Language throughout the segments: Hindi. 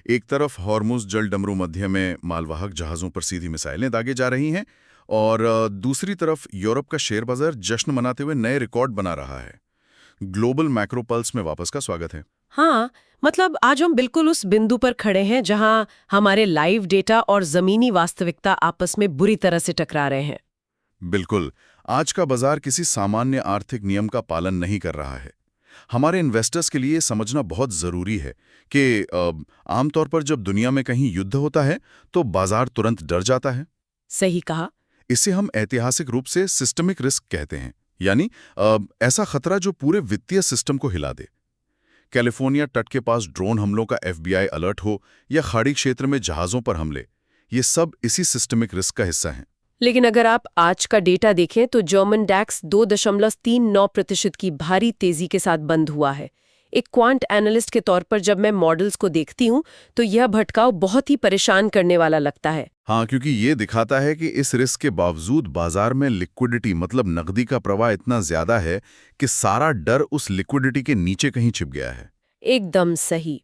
एक तरफ हॉर्मुज़ जल डमरू मध्य में मालवाहक जहाज़ों पर सीधी मिसाइलें दागे जा रही हैं और दूसरी तरफ यूरोप का शेयर बाजार जश्न मनाते हुए नए रिकॉर्ड बना रहा है। ग्लोबल मैक्रो पल्स में वापस का स्वागत है। हाँ, मतलब आज हम बिल्कुल उस बिंदु पर खड़े हैं जहां हमारे लाइव डेटा और जमीनी वास्तविकता आपस में बुरी तरह से टकरा रहे हैं। बिल्कुल, आज का बाजार किसी सामान्य आर्थिक नियम का पालन नहीं कर रहा है। हमारे इन्वेस्टर्स के लिए समझना बहुत ज़रूरी है कि आमतौर पर जब दुनिया में कहीं युद्ध होता है तो बाजार तुरंत डर जाता है। सही कहा। इसे हम ऐतिहासिक रूप से सिस्टमिक रिस्क कहते हैं, यानी ऐसा खतरा जो पूरे वित्तीय सिस्टम को हिला दे। कैलिफोर्निया तट के पास ड्रोन हमलों का FBI अलर्ट हो या खाड़ी क्षेत्र में जहाज़ों पर हमले, ये सब इसी सिस्टमिक रिस्क का हिस्सा हैं। लेकिन अगर आप आज का डेटा देखें तो जर्मन डैक्स 2.39% की भारी तेजी के साथ बंद हुआ है। एक क्वांट एनालिस्ट के तौर पर जब मैं मॉडल्स को देखती हूँ तो यह भटकाव बहुत ही परेशान करने वाला लगता है। हाँ, क्योंकि ये दिखाता है कि इस रिस्क के बावजूद बाजार में लिक्विडिटी मतलब नकदी का प्रवाह इतना ज्यादा है कि सारा डर उस लिक्विडिटी के नीचे कहीं छिप गया है। एकदम सही।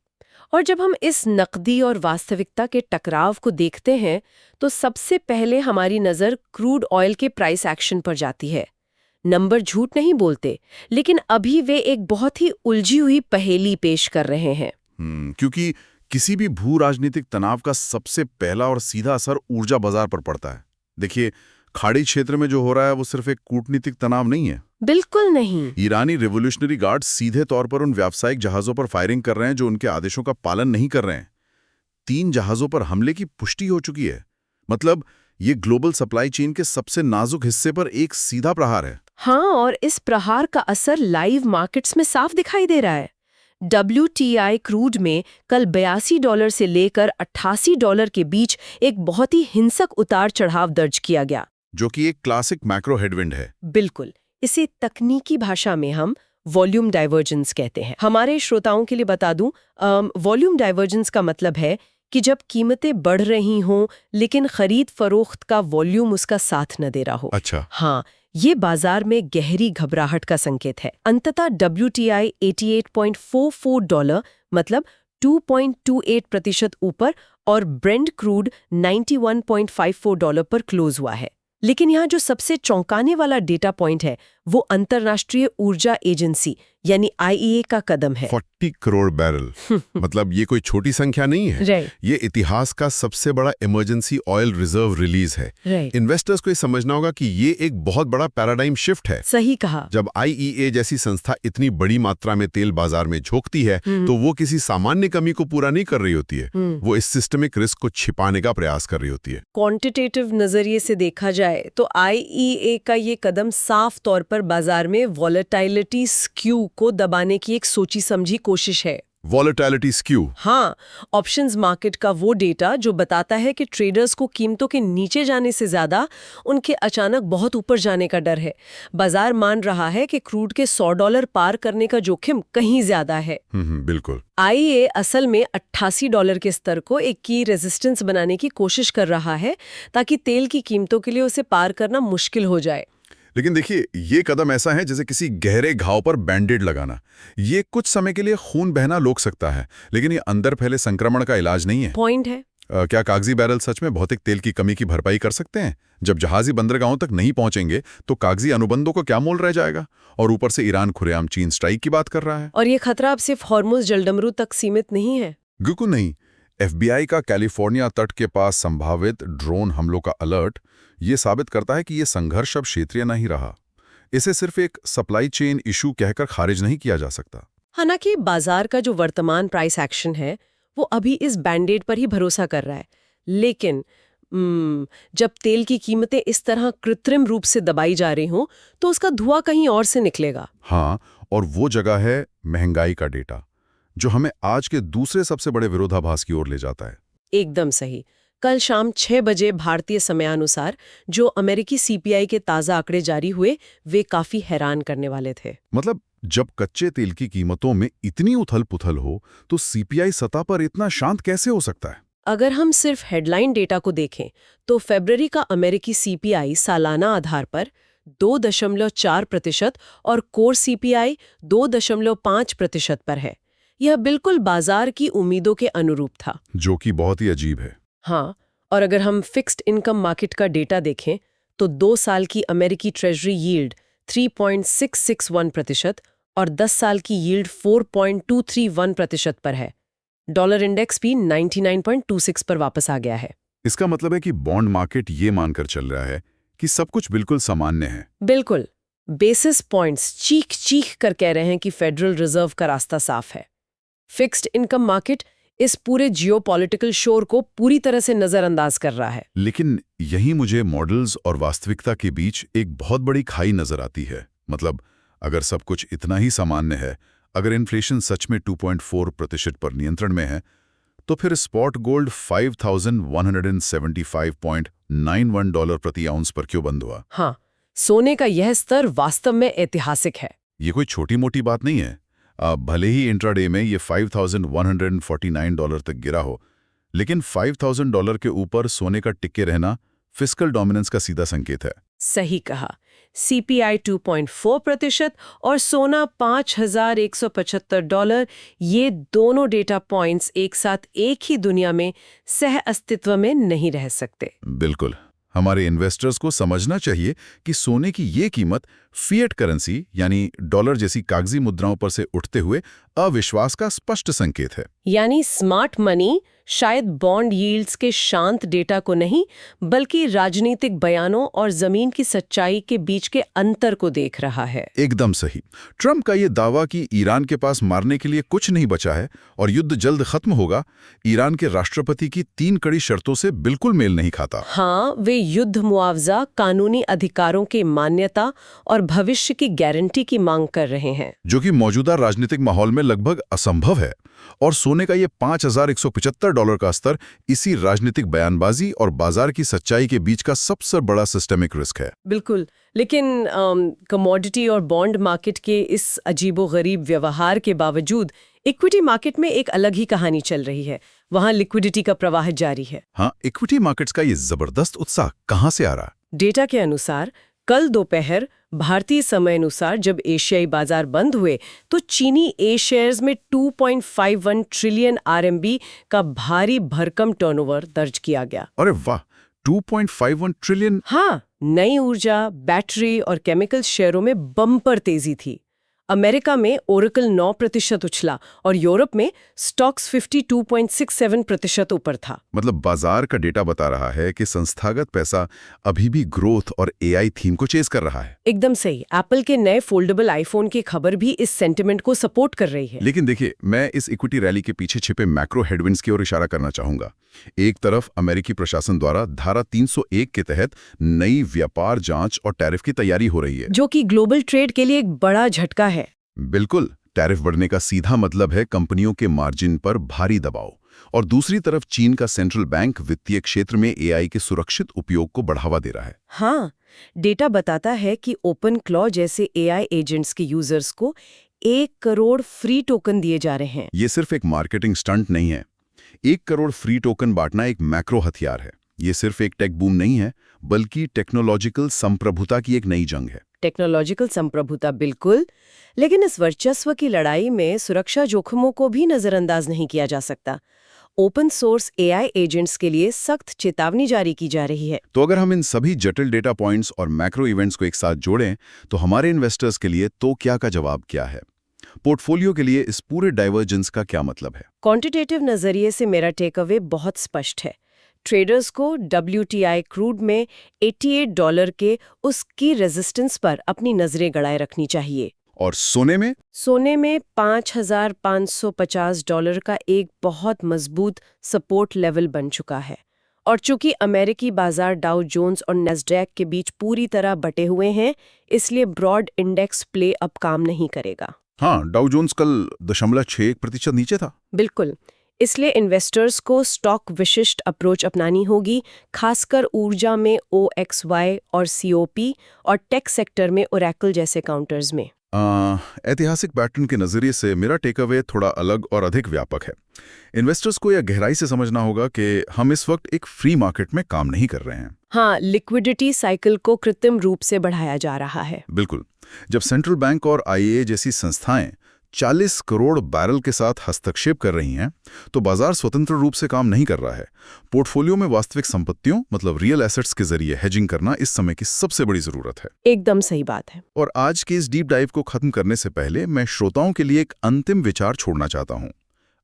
और जब हम इस नकदी और वास्तविकता के टकराव को देखते हैं तो सबसे पहले हमारी नज़र क्रूड ऑयल के प्राइस एक्शन पर जाती है। नंबर झूठ नहीं बोलते, लेकिन अभी वे एक बहुत ही उलझी हुई पहेली पेश कर रहे हैं। क्योंकि किसी भी भू राजनीतिक तनाव का सबसे पहला और सीधा असर ऊर्जा बाजार पर पड़ता है। देखिए, खाड़ी क्षेत्र में जो हो रहा है वो सिर्फ एक कूटनीतिक तनाव नहीं है। बिल्कुल नहीं। ईरानी रिवोल्यूशनरी गार्ड सीधे तौर पर उन व्यावसायिक जहाज़ों पर फायरिंग कर रहे हैं जो उनके आदेशों का पालन नहीं कर रहे हैं। 3 जहाज़ों पर हमले की पुष्टि हो चुकी है। मतलब ये ग्लोबल सप्लाई चेन के सबसे नाजुक हिस्से पर एक सीधा प्रहार है। हाँ, और इस प्रहार का असर लाइव मार्केट्स में साफ दिखाई दे रहा है। WTI क्रूड में कल $82 से लेकर $88 के बीच एक बहुत ही हिंसक उतार चढ़ाव दर्ज किया गया, जो कि एक क्लासिक मैक्रो हेडविंड है। बिल्कुल। इसे तकनीकी भाषा में हम वॉल्यूम डाइवर्जेंस कहते हैं। हमारे श्रोताओं के लिए बता दूं, वॉल्यूम डाइवर्जेंस का मतलब है कि जब कीमतें बढ़ रही हों लेकिन खरीद फरोख्त का वॉल्यूम उसका साथ न दे रहा हो। अच्छा। हाँ, ये बाजार में गहरी घबराहट का संकेत है। अंततः WTI $88.44 मतलब 2.28% ऊपर और ब्रेंट क्रूड $91.54 पर क्लोज हुआ है। लेकिन यहाँ जो सबसे चौंकाने वाला डेटा पॉइंट है वो अंतर्राष्ट्रीय ऊर्जा एजेंसी यानी IEA का कदम है। 40 करोड़ बैरल मतलब ये कोई छोटी संख्या नहीं है। ये इतिहास का सबसे बड़ा इमरजेंसी ऑयल रिजर्व रिलीज है। इन्वेस्टर्स को ये समझना होगा कि ये एक बहुत बड़ा पैराडाइम शिफ्ट है। सही कहा। जब IEA जैसी संस्था इतनी बड़ी मात्रा में तेल बाजार में झोंकती है तो वो किसी सामान्य कमी को पूरा नहीं कर रही होती है। वो इस सिस्टमिक रिस्क को छिपाने का प्रयास कर रही होती है। क्वांटिटेटिव नजरिए से देखा जाए तो IEA का ये कदम साफ तौर पर बाजार में वॉलेटिलिटी स्क्यू को दबाने की एक सोची समझी कोशिश है। Volatility skew? हाँ, ऑप्शंस मार्केट का वो डेटा जो बताता है कि ट्रेडर्स को कीमतों के नीचे जाने से ज्यादा उनके अचानक बहुत ऊपर जाने का डर है। बाजार मान रहा है कि क्रूड के $100 पार करने का जोखिम कहीं ज्यादा है। बिल्कुल। IEA असल में $88 के स्तर को एक की रेजिस्टेंस बनाने की कोशिश कर रहा है ताकि तेल की कीमतों के लिए उसे पार करना मुश्किल हो जाए। लेकिन देखिए, ये कदम ऐसा है जैसे किसी गहरे घाव पर बैंडेड लगाना। ये कुछ समय के लिए खून बहना रोक सकता है, लेकिन ये अंदर फैले संक्रमण का इलाज नहीं है। पॉइंट है। क्या कागजी बैरल सच में भौतिक तेल की कमी की भरपाई कर सकते हैं? जब जहाजी बंदरगाहों तक नहीं पहुंचेंगे तो कागजी अनुबंधों को क्या मोल रह जाएगा? और ऊपर से ईरान खुलेआम चीन स्ट्राइक की बात कर रहा है। और ये खतरा अब सिर्फ हॉर्मुज़ जलडमरू तक सीमित नहीं है। बिल्कुल नहीं। FBI का कैलिफोर्निया तट के पास संभावित ड्रोन हमलों का अलर्ट ये साबित करता है कि ये संघर्ष अब क्षेत्रीय नहीं रहा। इसे सिर्फ एक सप्लाई चेन इशू कहकर खारिज नहीं किया जा सकता। हालांकि बाजार का जो वर्तमान प्राइस एक्शन है वो अभी इस बैंडेड पर ही भरोसा कर रहा है, लेकिन जब तेल की कीमतें इस तरह कृत्रिम रूप से दबाई जा रही हों तो उसका धुआं कहीं और से निकलेगा। हाँ, और वो जगह है महंगाई का डेटा, जो हमें आज के दूसरे सबसे बड़े विरोधाभास की ओर ले जाता है। एकदम सही। कल शाम 6 बजे भारतीय समयानुसार जो अमेरिकी CPI के ताज़ा आंकड़े जारी हुए वे काफी हैरान करने वाले थे। मतलब जब कच्चे तेल की कीमतों में इतनी उथल-पुथल हो तो CPI सतह पर इतना शांत कैसे हो सकता है? अगर हम सिर्फ हेडलाइन डेटा को देखें तो फरवरी का अमेरिकी CPI सालाना आधार पर 2.4% और कोर CPI 2.5% पर है। यह बिल्कुल बाजार की उम्मीदों के अनुरूप था। जो कि बहुत ही अजीब है। हाँ, और अगर हम फिक्स्ड इनकम मार्केट का डेटा देखें तो 2 साल की अमेरिकी ट्रेजरी यील्ड 3.661% और 10 साल की यील्ड 4.231% पर है। डॉलर इंडेक्स भी 99.26 पर वापस आ गया है। इसका मतलब है कि बॉन्ड मार्केट ये मानकर चल रहा है कि सब कुछ बिल्कुल सामान्य है। बिल्कुल, बेसिस पॉइंट्स चीख चीख कर कह रहे हैं कि फेडरल रिजर्व का रास्ता साफ है। फिक्स्ड इनकम मार्केट इस पूरे जियोपॉलिटिकल शोर को पूरी तरह से नजरअंदाज कर रहा है। लेकिन यही मुझे मॉडल्स और वास्तविकता के बीच एक बहुत बड़ी खाई नजर आती है। मतलब अगर सब कुछ इतना ही सामान्य है, अगर इन्फ्लेशन सच में 2.4% पर नियंत्रण में है, तो फिर स्पॉट गोल्ड $5,175.91 प्रति आउंस पर क्यों बंद हुआ? हाँ, सोने का यह स्तर वास्तव में ऐतिहासिक है। ये कोई छोटी मोटी बात नहीं है। भले ही इंट्राडे में ये $5,149 तक गिरा हो, लेकिन $5,000 के ऊपर सोने का टिके रहना फिस्कल डोमिनेंस का सीधा संकेत है। सही कहा। CPI 2.4% और सोना $5,175, ये दोनों डेटा पॉइंट्स एक साथ एक ही दुनिया में सह अस्तित्व में नहीं रह सकते। बिल्कुल। हमारे इन्वेस्टर्स को समझना चाहिए कि सोने की ये कीमत फिएट करेंसी यानी डॉलर जैसी कागजी मुद्राओं पर से उठते हुए अविश्वास का स्पष्ट संकेत है। यानी स्मार्ट मनी शायद बॉन्ड यील्ड्स के शांत डेटा को नहीं, बल्कि राजनीतिक बयानों और जमीन की सच्चाई के बीच के अंतर को देख रहा है। एकदम सही। ट्रंप का ये दावा कि ईरान के पास मारने के लिए कुछ नहीं बचा है और युद्ध जल्द खत्म होगा, ईरान के राष्ट्रपति की 3 कड़ी शर्तों से बिल्कुल मेल नहीं खाता। हाँ, वे युद्ध मुआवजा, कानूनी अधिकारों की मान्यता और भविष्य की गारंटी की मांग कर रहे हैं, जो कि मौजूदा राजनीतिक माहौल में लगभग असंभव है। और सोने का ये $5,175 का स्तर इसी राजनीतिक बयानबाजी और बाजार की सच्चाई के बीच का सबसे बड़ा सिस्टमिक रिस्क है। बिल्कुल। लेकिन कमोडिटी और बॉन्ड मार्केट के इस अजीबोगरीब व्यवहार के बावजूद इक्विटी मार्केट में एक अलग ही कहानी चल रही है। वहां लिक्विडिटी का प्रवाह जारी है। हाँ, इक्विटी मार्केट्स का ये जबरदस्त उत्साह कहां से आ रहा? डेटा के अनुसार कल दोपहर भारतीय समय अनुसार जब एशियाई बाजार बंद हुए तो चीनी ए शेयर्स में 2.51 ट्रिलियन RMB का भारी भरकम टर्नओवर दर्ज किया गया। अरे वाह, 2.51 ट्रिलियन! हाँ, नई ऊर्जा, बैटरी और केमिकल शेयरों में बम्पर तेजी थी। अमेरिका में ओरेकल 9% उछला और यूरोप में स्टॉक्स 52.67% ऊपर था। मतलब बाजार का डेटा बता रहा है कि संस्थागत पैसा अभी भी ग्रोथ और AI थीम को चेस कर रहा है। एकदम सही। एप्पल के नए फोल्डेबल आईफोन की खबर भी इस सेंटिमेंट को सपोर्ट कर रही है। लेकिन देखिए, मैं इस इक्विटी रैली के पीछे छिपे मैक्रो हेडविंड्स की ओर इशारा करना चाहूंगा। एक तरफ अमेरिकी प्रशासन द्वारा धारा 301 के तहत नई व्यापार जांच और टैरिफ की तैयारी हो रही है, जो कि ग्लोबल ट्रेड के लिए एक बड़ा झटका है। बिल्कुल। टैरिफ बढ़ने का सीधा मतलब है कंपनियों के मार्जिन पर भारी दबाव। और दूसरी तरफ चीन का सेंट्रल बैंक वित्तीय क्षेत्र में AI के सुरक्षित उपयोग को बढ़ावा दे रहा है। हाँ, डेटा बताता है कि ओपन क्लॉ जैसे AI एजेंट्स के यूजर्स को 1 करोड़ फ्री टोकन दिए जा रहे हैं। ये सिर्फ एक मार्केटिंग स्टंट नहीं है। 1 करोड़ फ्री टोकन बांटना एक मैक्रो हथियार है। ये सिर्फ एक टेक बूम नहीं है, बल्कि टेक्नोलॉजिकल संप्रभुता की एक नई जंग है। टेक्नोलॉजिकल संप्रभुता, बिल्कुल। लेकिन इस वर्चस्व की लड़ाई में सुरक्षा जोखिमों को भी नजरअंदाज नहीं किया जा सकता। ओपन सोर्स AI एजेंट्स के लिए सख्त चेतावनी जारी की जा रही है। तो अगर हम इन सभी जटिल डेटा पॉइंट्स और मैक्रो इवेंट्स को एक साथ जोड़ें, तो हमारे इन्वेस्टर्स के लिए तो क्या का जवाब क्या है? पोर्टफोलियो के लिए इस पूरे डाइवर्जेंस का क्या मतलब है? क्वांटिटेटिव नजरिए से मेरा टेक अवे बहुत स्पष्ट है। ट्रेडर्स को WTI क्रूड में $88 के उसकी रेजिस्टेंस पर अपनी नजरें गड़ाए रखनी चाहिए। और सोने में? सोने में $5,550 का एक बहुत मजबूत सपोर्ट लेवल बन चुका है। और चूंकि अमेरिकी बाजार डाउ जोन्स और नैस्डैक के बीच पूरी तरह बटे हुए हैं, इसलिए ब्रॉड इंडेक्स प्ले अब काम नहीं करेगा। हाँ, डाउ जोन्स कल 0.61% नीचे था। बिल्कुल। इसलिए इन्वेस्टर्स को स्टॉक विशिष्ट अप्रोच अपनानी होगी, खासकर ऊर्जा में OXY और COP और टेक सेक्टर में ओरेकल जैसे काउंटर्स में। ऐतिहासिक पैटर्न के नजरिए से मेरा टेक अवे थोड़ा अलग और अधिक व्यापक है। इन्वेस्टर्स को यह गहराई से समझना होगा कि हम इस वक्त एक फ्री मार्केट में काम नहीं कर रहे हैं। हाँ, लिक्विडिटी साइकिल को कृत्रिम रूप से बढ़ाया जा रहा है। बिल्कुल। जब सेंट्रल बैंक और IEA जैसी संस्थाएं 40 करोड़ बैरल के साथ हस्तक्षेप कर रही हैं, तो बाजार स्वतंत्र रूप से काम नहीं कर रहा है। पोर्टफोलियो में वास्तविक संपत्तियों मतलब रियल एसेट्स के जरिए हेजिंग करना इस समय की सबसे बड़ी जरूरत है। एकदम सही बात है। और आज के इस डीप डाइव को खत्म करने से पहले मैं श्रोताओं के लिए एक अंतिम विचार छोड़ना चाहता हूं।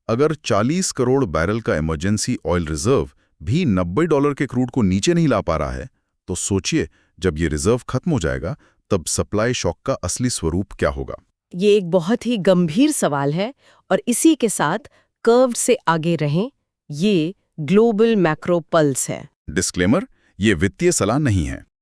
अगर 40 करोड़ बैरल का इमरजेंसी ऑयल रिजर्व भी $90 के क्रूड को नीचे नहीं ला पा रहा है, तो सोचिए जब ये रिजर्व खत्म हो जाएगा तब सप्लाई शॉक का असली स्वरूप क्या होगा। ये एक बहुत ही गंभीर सवाल है और इसी के साथ कर्व्ड से आगे रहें, ये ग्लोबल मैक्रो पल्स है। डिस्क्लेमर, ये वित्तीय सलाह नहीं है।